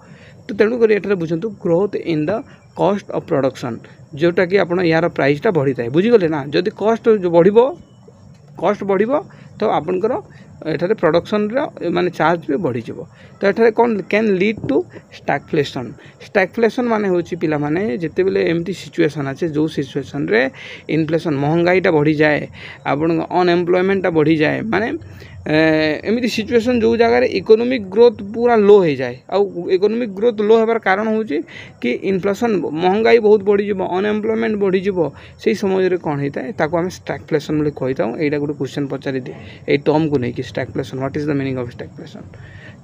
S1: तो तेणुक ये बुझंतु growth in the cost of production जोटा कि आप यार प्राइसटा बढ़ी थाए बुझीगले ना जदि कॉस्ट जो बढ़ तो आपंकर एठारे प्रोडक्शन माने चार्ज भी बढ़ी जाव। तो एठारे कौन कैन लीड टू स्टैगफ्लेशन माने होची पिला माने जिते बेले एमती सिचुएशन अच्छे जो सिचुएशन रे इन्फ्लेशन महंगाईटा बढ़ी जाए आपन अनएम्प्लॉयमेंटा बढ़ी जाए माने एमती सिचुएशन जो जगह इकोनॉमिक ग्रोथ पूरा लो हो जाए आउ इकोनॉमिक ग्रोथ लो होबार कारण होची कि इन्फ्लेशन महंगाई बहुत बढ़ी जाव अनएम्प्लॉयमेंट बढ़ी जाव से समय रे कौन होता है ताको आम स्टैगफ्लेशन बोली कही था। एटा गोटे क्वेश्चन पचारि दिए ये टर्म को लेकिन stagflation what is the meaning of stagflation.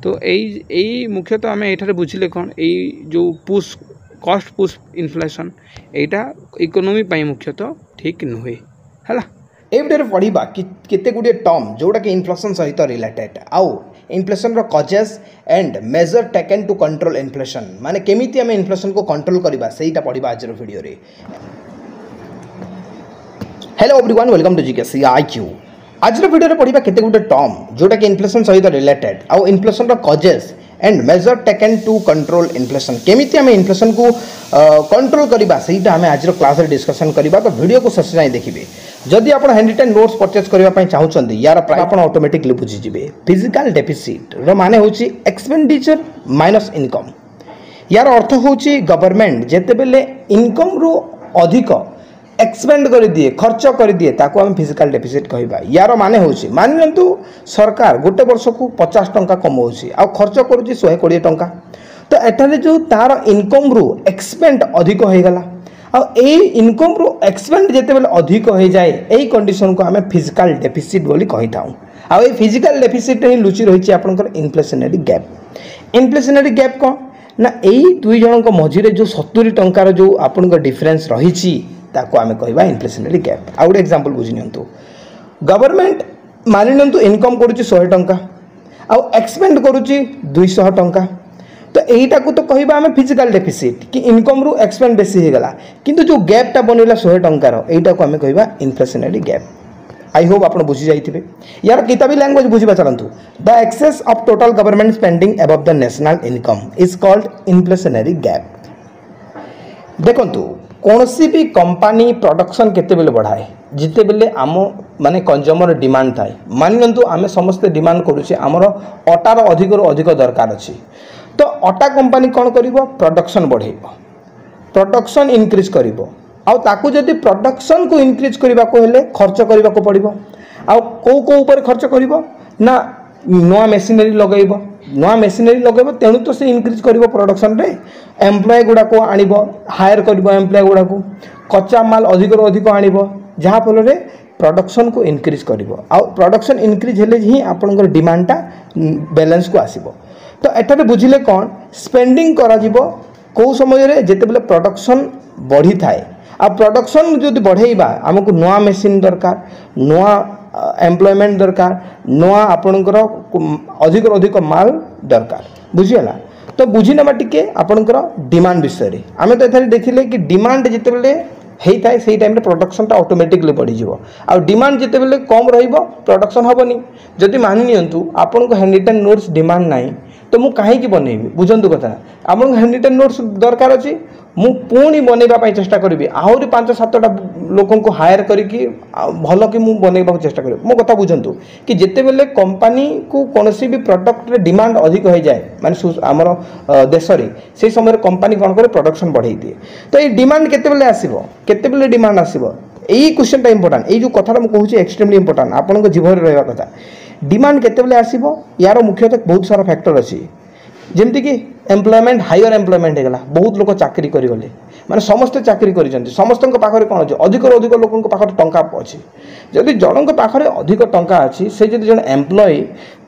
S1: तो यही मुख्यतः आम ये बुझिले कौन यही जो पुश कॉस्ट पुश इन्फ्लेशन यहाँ इकोनॉमी मुख्यतः ठीक नुहे है।
S2: ए वीडियो पढ़ा कि केते गुड़े टर्म जोटा कि इन्फ्लेशन सहित रिलेटेड आउ इन्फ्लेशन रो causes and measure taken to control inflation माने केमिति आम इन्फ्लेशन को कंट्रोल करबा सेटा पढ़ा आज वीडियो रे। Hello everyone welcome to GKC IQ. आज वीडियो रे पढ़ा केते गुड़े टर्म जोटा कि इन्फ्लेशन सहित रिलेटेड आउ इन्फ्लेशन रो causes and measure taken to control inflation केमिति आम इन्फ्लेशन को कंट्रोल करबा सेटा आम आज क्लास रे डिस्कशन करबा। तो वीडियो को शेष जाए देखिए जदि आप हैंडरिटेन नोट्स परचेज करने चाहते यार प्राइस आप ऑटोमेटिकली बुझीजे। फिजिकल डेफिसिट रो माने होची एक्सपेंडिचर माइनस इनकम यार अर्थ होची गवर्नमेंट जेते बेले इनकम रो अधिक एक्सपेंड कर दिए खर्च कर दिए ताको हम फिजिकल डेफिसिट कहबा। यार माने होची मान लेंतु सरकार गोटे वर्ष को 50 टंका कमाउची आ खर्च करूची 120 टंका तो एठारे जो तार इनकम रू एक्सपेंड अधिक हो गला इनकम रू एक्सपेंड जिते बेले अधिक हो जाए यही कंडीशन को आम फिजिकल डेफिसिट बोली कही था। आ फिजिकल डेफिसिट ही लुचि रही आपंकर इन्फ्लेशनरी गैप। इन्फ्लेशनरी गैप कौन ना यही दुई जन मझे जो 70 टंकार जो आपंकर डिफरेन्स रही आम कहवा इन्फ्लेशनरी गैप। आ गए एग्जांपल बुझी नियंतु गवर्नमेंट मानि नियंतु इनकम करुच्ची 100 टंका आउ एक्सपेंड करुच्ची 200 टंका तो यहीटा को तो कहबा आम फिजिकल डेफिसिट कि इनकम रू एक्सपेंड बेसी होगला किंतु जो गैपटा बनला 100 टंकार यहीटा को आम कहबा इन्फ्लेशनरी गैप। आई होप आप बुझी जाइए यार किताबी लैंग्वेज बुझा चलतु the excess of total government spending above the national income is called inflationary gap. देखंतु कौन सी भी कंपनी प्रोडक्शन केते बेले बढ़ाए जिते बेले आम माने कंज्यूमर डिमांड थाए मान लिंतु आम समस्ते डिमांड करुचे आमर अटार अधिक दरकार अच्छी तो अटा कंपनी कौन करिवो प्रोडक्शन बढ़ेइबो प्रोडक्शन इनक्रीज करिवो आउ ताकू जदि प्रोडक्शन को इनक्रीज करने को हेले खर्च करने को पड़ो आउ कौ ऊपर खर्च कर ना नुआ मेसीनरी लगेब नुआ मेसीनरी लगेब तेणु तो से इनक्रीज कर प्रोडक्शन रे एम्प्लॉय गुड़ा को आनिब हायर कर एम्प्लॉय गुड़ा को कच्चा माल अधिक अधिक आनिब जहाँफल प्रोडक्शन को इनक्रीज कर प्रोडक्शन इनक्रीज हेले ही आपंकर डिमांडटा बैलेंस को आसीबो। तो एठारे बुझिले कौन स्पेंडिंग करा जीवो कौ समय जिते बेले प्रोडक्शन बढ़ी थाए आ प्रोडक्शन जो बढ़ेबा आमको नुआ मेसीन दरकार नुआ एम्प्लॉयमेंट दरकार नुआ आपणकर अधिक अधिक माल दरकार बुझीगला। तो बुझी नेबा टिके आपणकर डिमांड विषय आमे तो एथारे देखिले कि डिमांड जिते बेले होता है से टाइम प्रोडक्शन टा ऑटोमेटिकली बढ़ी आ डिमांड जिते बेले कम रहिबो प्रोडक्शन हेबनी जदि मानि नियंतु आपन को हैंडरिटन नोट्स डिमांड नाही तो मु कहीं बनइबी बुझंतु कथा आपन हैंडरिटन नोट्स दरकार अछि मु पुणी बनइबा चेष्टा करी आहरी 5-7टा लोक को हायर करके भल कि मु बनइबा चेष्टा करी मो कथा बुझंतु कि जिते बेले कंपनी को कोनोसी भी प्रोडक्ट रे डिमांड अधिक हो जाए माने हमर देश रे से समय कंपनी कोन करे प्रोडक्शन बढ़ाई दिए। तो ये डिमांड केते बेले आसीबो केते बेले डिमांड आसीबो एई क्वेश्चन टा इंपोर्टेंट एई जो कथा हम कहूची एक्सट्रीमली इंपोर्टेंट आपन को जीवन रे रहबा कथा डिमांड केते बेले आसीबो यार मुख्यतः बहुत सारा फैक्टर अछि जेमती कि एम्प्लॉयमेंट हायर एम्प्लॉयमेंट हो गला बहुत लोग चाकरी करगले माने समस्त चाकरी करिसेंती समस्त पाखरे कौन अच्छे अधिक अधिक लोक पाखरे टंका अच्छी जदि जनक पाखरे अधिक टंका अच्छी से जदि जन एम्प्लॉय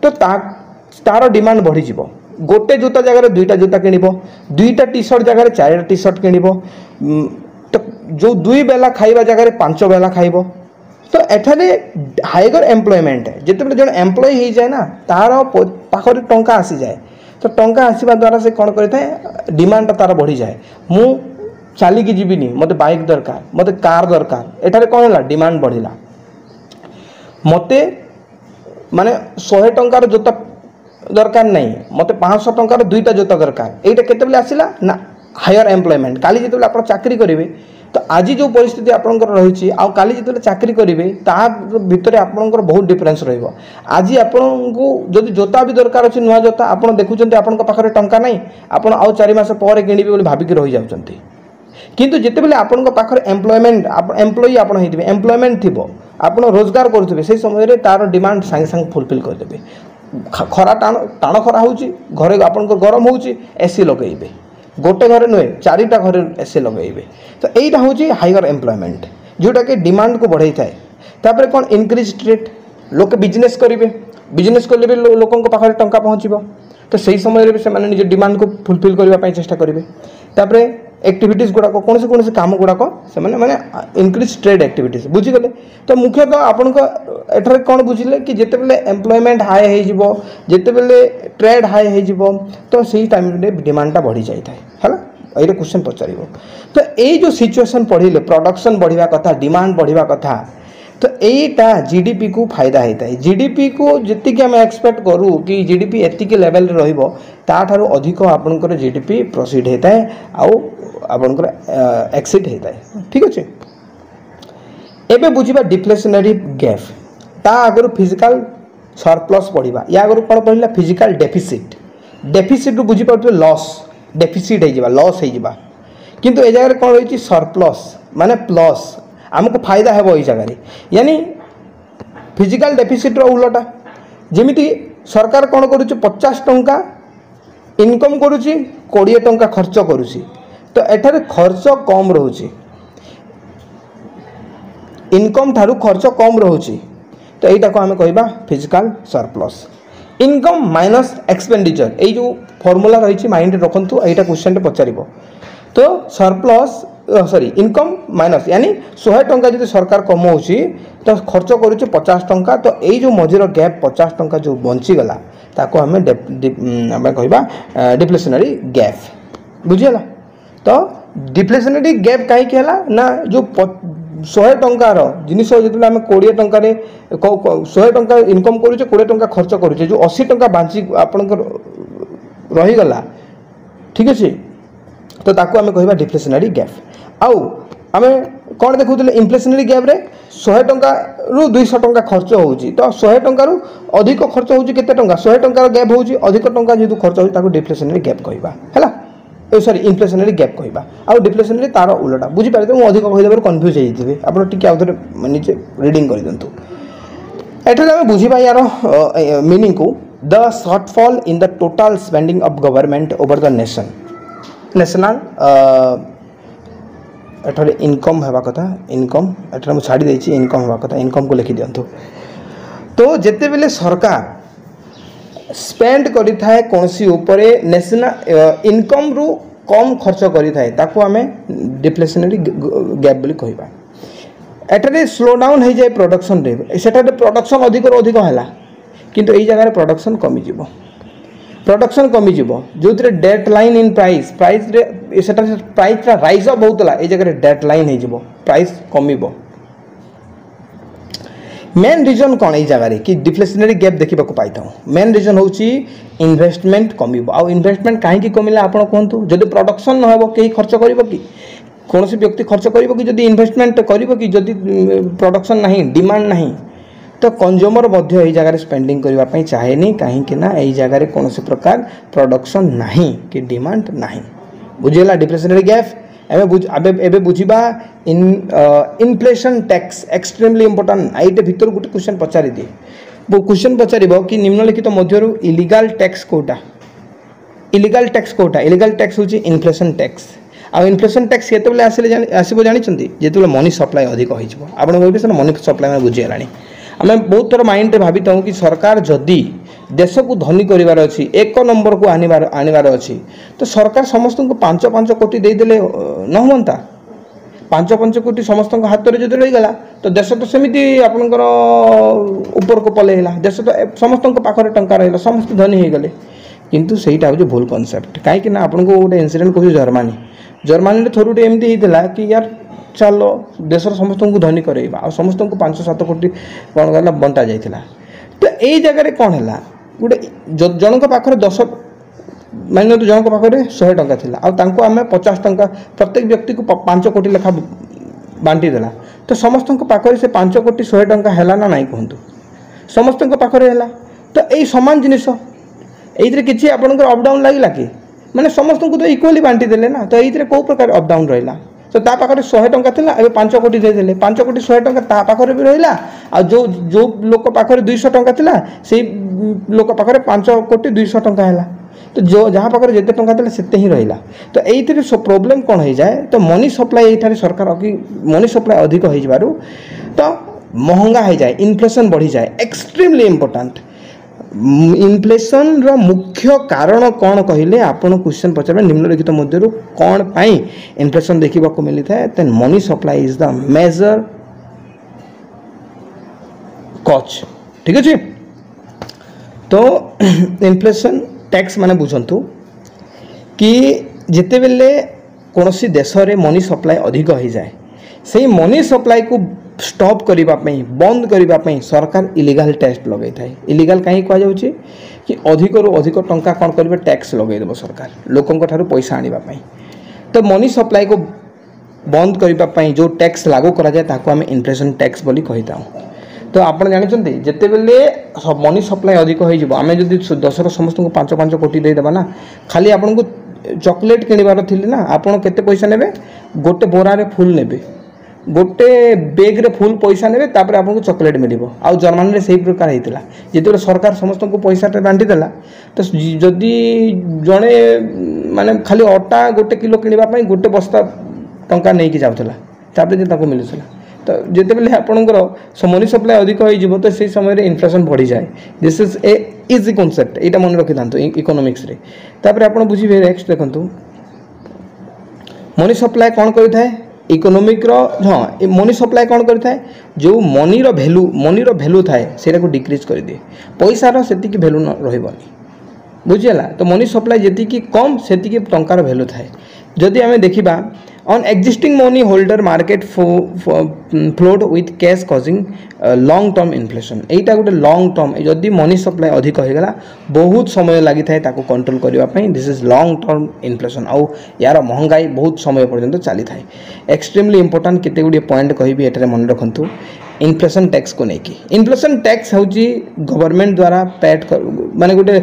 S2: तो तार डिमांड बढ़ी जीवो गोटे जूता जगह दुईटा जूता किनिबो दुईटा टी शर्ट जगह 4टा टी शर्ट किनिबो तो जो 2 बेला खाइबा जगह 5 बेला खाइबो। तो एठारे हायर एम्प्लॉयमेंट जिते जन एम्प्लॉय हो जाए ना तार पाखरे टंका आसी जाए तो टंका आसवा द्वारा से कौन करता है डिमांड तार बढ़ी जाए मु चलिकी जीविनी मत बाइक दरकार मत कार दरकार एठारे कौन है डिमांड बढ़िला मते माने 100 टंकार जोता दरकार नहीं मत 500 टंकार 2टा जोता दरकार एटा केते बेले आसिला ना हायर एम्प्लॉयमेंट काली जिते बेले आपण चाकरी करिवे तो आज जो परिस्थिति आपंकर रही आउ काली जिते चाकरी करेंगे ता भितर आपंकर बहुत डिफरेन्स रहिबो। आज आपन को जदि जोता भी दरकार अच्छे नुआ जोता आप देखुं आपण पाखे टंका नहीं आप आउ 4 मास पर किणवे बोली भाविक रही जाउछंती किंतु जिते बेले आपण पाखे एम्प्लॉयमेंट एम्प्लॉई आप एम्प्लॉयमेंट थी आप रोजगार करुवे से समय तार डिमांड सांगे सांगे फुलफिल करदेवे खरा टाण खरा होउची घरे आपण गरम होउची एसी लगेबे गोटे घर नुहे 4टा घर एसी लगेबे। तो यहीटा हूँ हायर एम्प्लॉयमेंट जोटा कि डिमांड को बढ़ाई थाए तापर कौन इनक्रीज रेट लोक बिजनेस करेंगे बिजनेस कले भी लोकों पाखे टंका पहुँचो तो सही समय से निज डिमांड को फुलफिल करने चेष्टा करेंगे तापर एक्टिविटीज गुड़ाक कौन से काम गुड़ाक से माने इनक्रीज ट्रेड एक्टिविटीज बुझीगले। तो मुख्यतः आपण एठारे कौन बुझिले कि जिते बेले एम्प्लॉयमेंट हाई हो जिते बेले ट्रेड हाई हो तो सही टाइम डिमांडटा बढ़ी जाए है ये क्वेश्चन पचार। तो यही जो सिचुएशन पढ़िले प्रोडक्शन बढ़िया कथा डिमांड बढ़िया कथा तो यहीटा जीडीपी को फायदा होता है जीडीपी को जी आम एक्सपेक्ट करूँ कि जीडीपी एतिकी लेवल रो अधिक आपंकर जीडीपी प्रोसीड होता है आउ आपंकर एक्सीड होता है ठीक अच्छे। एबे बुझा डिफ्लेशनरी गैप ता आगर फिजिकल सरप्लस पढ़ा या आगर कौन पढ़ला फिजिकल डेफिसिट डेफिसिट बुझीपारे लॉस डेफिसिट हो लॉस हो किंतु ए जगह कौन रही सरप्लस माने प्लस आमको फायदा है ये जगह यानी फिजिकल डेफिसिट रो उलटा जमीती सरकार कौन करुच्च 50 टंका इनकम करुच्ची 20 टंका खर्च करुच्ची तो एठारे खर्च कम रोचे इनकम ठारू खर्च कम रोचे तो यहीटा को आम कह physical surplus income minus expenditure ये जो फॉर्मूला रही माइंड रखु यहाँ क्वेश्चन पचार तो सरप्लस सॉरी इनकम माइनस यानी 100 टंका जो सरकार कमाऊँगी तो खर्च करुच्चे 50 टंका तो यही जो मझीर गैप 50 टंका जो बंचीगला ताको आम कह डिफ्लेशनरी गैप बुझीगला। तो डिफ्लेशनरी गैप कहीं ना जो 100 टंकार जिनिस जो आम 20 टंकार 100 टंका इनकम करुचे 20 टंका खर्च करुचे जो 80 टंका बांची आपंकर रहीगला ठीक अच्छे तो ताको आम कह डिफ्लेशनरी गैप आउ आम कौन देखुले इनफ्लेशनरी गैप रे 100 टंका रु 200 टंका खर्च होउची तो 100 टंका रु अधिक खर्च होउची केते टंका 100 टंका गैप होउची अधिक टंका जेतु खर्च होउची ताको डिफ्लेशनरी गैप कहबा हैला सॉरी इन्फ्लेशनरी गैप कहवा आउ डिफ्लेशनरी तार उल्टा बुझीपारे तो अधिक कहीदेव कन्फ्यूज होते आप टी आउ थे निजे रिडिंग कर दिंतु एठारे आम बुझा यार मीनिंग को the shortfall in the total spending of government over the nation national एठारे इनकम होगा कथा इनकम एठारे मुझे छाड़ी देछि इनकम होगा कथा इनकम को लिखि दिंतु तो जिते बेले सरकार स्पेंड करि थाए कोनसी ऊपरे नेशनल इनकम रु कम खर्च करि थाए ताको आमे डिफ्लेशनरी गैप बोली कहबा एठारे स्लो डाउन हो जाए प्रोडक्शन रे सेठारे प्रोडक्शन अधिक रो अधिक हैला किंतु एई जगह प्रोडक्शन कमी जिवो प्रोडक्शन कमी जिवो जोथरे डेट लाइन इन प्राइस प्राइस रे सेठारे प्राइस रा राइज अप होतला एई जगह डेट लाइन हो जिवो प्राइस कमीबो मेन रिजन कौन यही जगह कि डिफ्लेशनरी गैप देखा पाई था मेन रिजन हूँ इन्वेस्टमेंट कमिबो आउ इन्वेस्टमेंट कहीं कमिला आप कहतु जदि प्रोडक्शन न हो कहीं खर्च कर कौन व्यक्ति खर्च कर जदि इन्वेस्टमेंट कर प्रोडक्शन नहीं डिमांड नहीं तो कंज्यूमर मध्य यही जगह स्पेंडिंग करने चाहेनी कहीं यही जगह कौन प्रकार प्रोडक्शन नहीं कि डिमांड नहीं बुझीगला डिफ्लेशनरी गैप एबे बुझा इनफ्लेशन टैक्स एक्सट्रीमली इंपोर्टेंट आईटे भीतर गोटे क्वेश्चन पचारि दिए वो क्वेश्चन पचार कि निम्नलिखित मध्य इलीगल टैक्स कोटा इलीगल टैक्स हूँ इनफ्लेशन टैक्स आ इनफ्लेशन टैक्स केतबेले आसो जानते जिते मनी सप्लाई अधिक हो मनी सप्लाई मैंने बुझीगला आम बहुत थर माइंड में भावी था कि सरकार जदि देश को धनी करार अच्छी एक नंबर को आनबार अच्छी तो सरकार समस्त को 5-5 कोटी देदेले न हुआ 5-5 कोटी समस्त हाथ में जो रहीगला तो देश तो सेमती आपंकर ऊपर को पलैला देश तो समस्त पाखे टंका रहा समस्त धनी हो गले किंतु सहीटा हूँ भूल कनसेप्ट कहीं आपको गोटे इनसीडेंट कहूँ जर्मानी थोड़े एमती होता कि यार चलो देश समस्त को धनी करवा आ समस्त को 5-7 कोटी कौन कहला बंटा जाइला तो यही जगह कौन है गोटे जनक पाखे 10 मान तो जनक पाखे 100 टंका थिला आम 50 टंका प्रत्येक व्यक्ति को 5 कोटी लेखा बांटी देला तो समस्त पाखे से 5 कोटी 100 टंका है ना नहीं कहतु समस्त पाखे है तो यही सामान जिनस ये किसी आपंकर अपडाउन लगे कि मैंने समस्त को तो इक्वाली बांटी देले ना तो ये कौ प्रकार अपडाउन रहा तो ता पाखे 100 टंका थिला एबे 5 कोटी देदेले 5 कोटी 100 टंका ता पाखे भी रहिला आ जो लोक पाखे 200 टंका थिला से लोक पाखे 5 कोटी 200 टंका हैला तो जो जहाँ पाखे जिते टंका थिला सेते ही रहिला तो एइथिरे प्रॉब्लम कोन हो जाए तो मनी सप्लाई एठारे सरकार मनी सप्लाई अधिक हो जाबारु तो महंगा हो जाए इन्फ्लेशन बढ़ी जाए एक्सट्रीमली इंपोर्टेंट इन्फ्लेशन रो मुख्य कारण कौन कहले आपन क्वेश्चन पचारे निम्नलिखित मध्य कौन पाई इन्फ्लेशन देखा मिलता है then money supply is the major cause ठीक अच्छे तो इन्फ्लेशन टैक्स माने बुझंतु कि जिते बेले कौन देश में मनी सप्लाई अधिक हो जाए से मनी सप्लाई को स्टॉप करने बंद करने सरकार इलीगल टैक्स लगे थाए इलीगल कहीं कहुच्छे कि अधिक रू अधिक टंका कौन करेंगे टैक्स लगेदेव सरकार लोकों पैसा आने तो मनी सप्लाई को बंद करने जो टैक्स लागू करा जाए ताको आम इन्फ्लेशन टैक्स बोली कही था तो आप जानते जिते बेले मनी सप्लाई अधिक हो आम जब दशर समस्त को 5-5 कोटी देदेबा ना खाली आपन को चॉकलेट किणवार थी ना आपड़ केते पैसा ने गोटे बोरारे फुल ने गोटे बेग रे फुल पैसा ने आपको चॉकलेट मिल आउ जर्मनी में से प्रकार होता जिते सरकार समस्त को पैसा बांटी देला तो जदि जड़े माने खाली अटा गोटे किलो किणवाई गोटे बस्ता टंका नहीं कि जाऊला मिलूला तो जिते बेले आपंकर मनी सप्लाई अधिक हो तो से समय इन्फ्लेशन बढ़ी जाए this is a easy concept यहाँ मन रखी था इकोनॉमिक्स रे तापर आप बुझे नेक्स्ट देखु मनी सप्लाई कौन करें इकोनॉमिक हाँ मनी सप्लाई कौन करें जो मनीर भैल्यू थाए से डिक्रीज कर दिए पैसार से भैल्यू रही बुझीगला तो मनी सप्लाई जी कम से टंकार भैल्यू थाए जदि आम देखा on existing money holder market float with cash causing long term inflation एटा गोटे long term जदि मनी सप्लाई अधिक हो गला बहुत समय लगी थाए ताको कंट्रोल करबा पई this is long term inflation आउ यार महंगाई बहुत समय पर्यंत चली थाए एक्सट्रीमली इंपोर्टेंट केते गुडी पॉइंट कहबी एटारे मन रखंतु इन्फ्लेशन टैक्स को लेकिन इन्फ्लेशन टैक्स हूँ गवर्नमेंट द्वारा पेड माने गोटे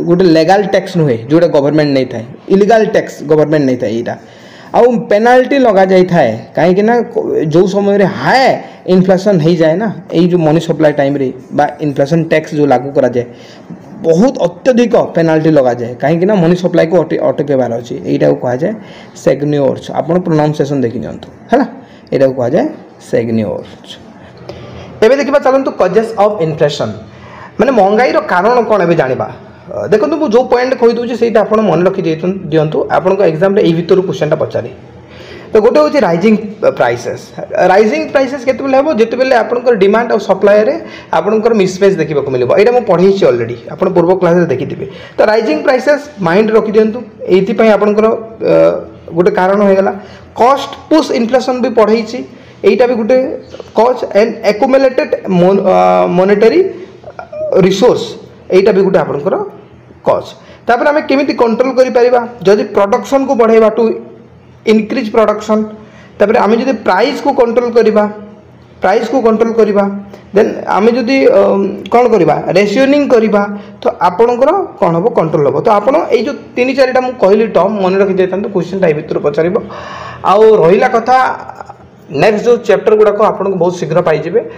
S2: गोटे लेगाल टैक्स नुहे जोटा गवर्नमेंट नहीं थाए इलीगल टैक्स गवर्नमेंट नहीं थाए यहाँ आउ पेनाल्टी लगा जाए कहीं जो समय रे हाई इन्फ्लेशन हो जाए ना यही जो मनी सप्लाई टाइम रे बा इन्फ्लेशन टैक्स जो लागू करा जाए बहुत अत्यधिक पेनाल्टी लगा जाए कहीं मनी सप्लाई को अटकेबार अच्छे यहाँ को कह जाए सेग्निओर्स आप प्रोनाउंसिएशन देखी नियंतु है यहाँ को कह जाए सेग्निओर्स एबे देखिबा चलंतु कजेस ऑफ इन्फ्लेशन माने महंगाई रो कारण कोन एबे जानिबा देखो मु जो पॉइंट कहि दोछि सेटा आपण मन रखि दियंतु आपण को एग्जाम रे ए भितर क्वेश्चनटा पचारे तो गोटे होछि राइजिंग प्राइसेस केते बेले हेबो जेते बेले आपण को डिमांड और सप्लाई रे आपण को मिसमैच देखिबा को मिलबो एटा मु पढी छि ऑलरेडी आपण पूर्व क्लास रे देखिथिबे तो राइजिंग प्राइसेस माइंड रखि दियंतु एथि पई आपण को गोटे कारण हो गेला कॉस्ट पुश इन्फ्लेशन भी पढै छि एटा भी गोटे cause and accumulated monetary resource एटा भी गोटे आपनकर कॉज तापर हमें केमिति कंट्रोल करि परिबा जदि प्रोडक्शन को बढ़ाइबा टू इंक्रीज प्रोडक्शन तापर हमें जदि प्राइस को कंट्रोल करिबा देन हमें जदि कोन करिबा रेशनिंग करिबा तो आपनकर कोन हो कंट्रोल हो तो आपण ए जो 3-4टा मु कहली टर्म मन रखि देतंतु क्वेश्चन टाइप भितर पचारिबो आ रहिला कथा नेक्स्ट जो चैप्टर गुड़ाक आपको बहुत शीघ्र पाइबे।